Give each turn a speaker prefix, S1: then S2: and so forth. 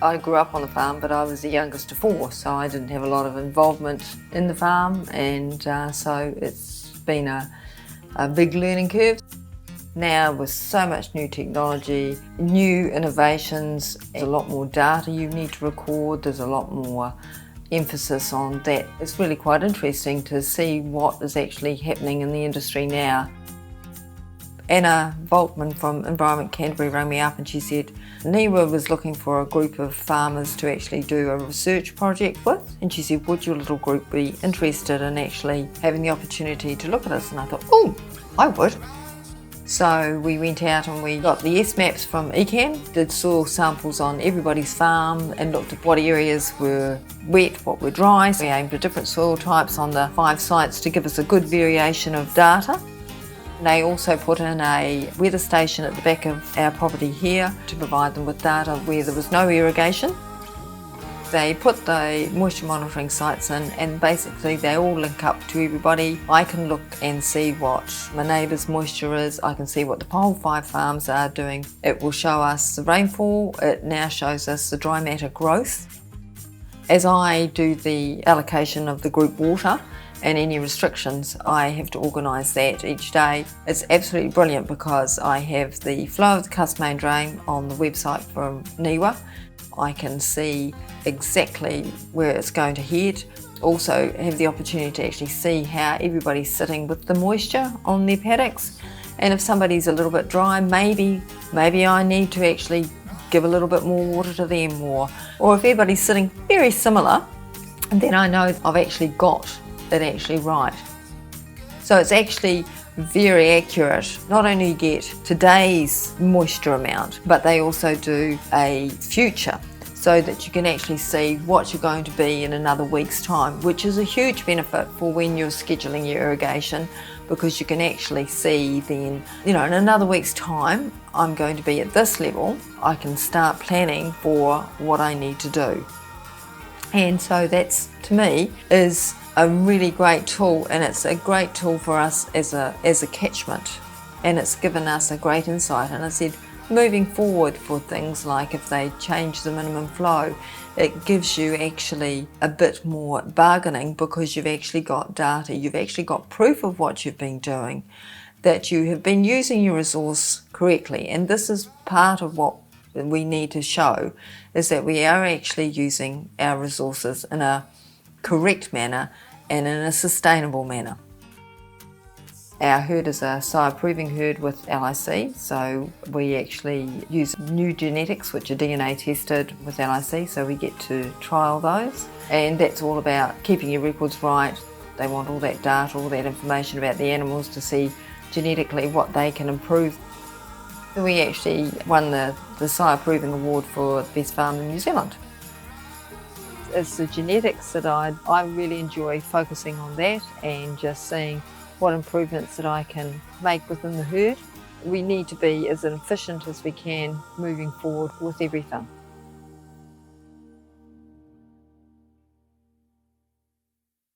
S1: I grew up on the farm, but I was the youngest of four, so I didn't have a lot of involvement in the farm, and so it's been a big learning curve. Now with so much new technology, new innovations, there's a lot more data you need to record, there's a lot more emphasis on that. It's really quite interesting to see what is actually happening in the industry now. Anna Volkman from Environment Canterbury rang me up and she said NIWA was looking for a group of farmers to actually do a research project with, and she said, would your little group be interested in actually having the opportunity to look at us? And I thought, oh, I would. So we went out and we got the S-maps from ECAN, did soil samples on everybody's farm and looked at what areas were wet, what were dry. We aimed at different soil types on the 5 sites to give us a good variation of data. They also put in a weather station at the back of our property here to provide them with data where there was no irrigation. They put the moisture monitoring sites in, and basically they all link up to everybody. I can look and see what my neighbour's moisture is. I can see what the whole 5 farms are doing. It will show us the rainfall. It now shows us the dry matter growth. As I do the allocation of the group water and any restrictions, I have to organise that each day. It's absolutely brilliant because I have the flow of the Cuss main drain on the website from NIWA. I can see exactly where it's going to head. Also have the opportunity to actually see how everybody's sitting with the moisture on their paddocks. And if somebody's a little bit dry, maybe I need to actually give a little bit more water to them, or if everybody's sitting very similar, then I know I've actually got it actually right. So it's actually very accurate. Not only get today's moisture amount, but they also do a future so that you can actually see what you're going to be in another week's time, which is a huge benefit for when you're scheduling your irrigation, because you can actually see then, in another week's time, I'm going to be at this level. I can start planning for what I need to do. And so that's, to me, is a really great tool, and it's a great tool for us as a catchment, and it's given us a great insight. And I said, moving forward for things like if they change the minimum flow, it gives you actually a bit more bargaining because you've actually got data, you've actually got proof of what you've been doing, that you have been using your resource correctly. And this is part of what we need to show, is that we are actually using our resources in a correct manner and in a sustainable manner. Our herd is a sire-proving herd with LIC, so we actually use new genetics which are DNA tested with LIC, so we get to trial those, and that's all about keeping your records right. They want all that data, all that information about the animals to see genetically what they can improve. We actually won the sire-proving award for Best Farm in New Zealand. It's the genetics that I really enjoy focusing on that and just seeing what improvements that I can make within the herd. We need to be as efficient as we can moving forward with everything.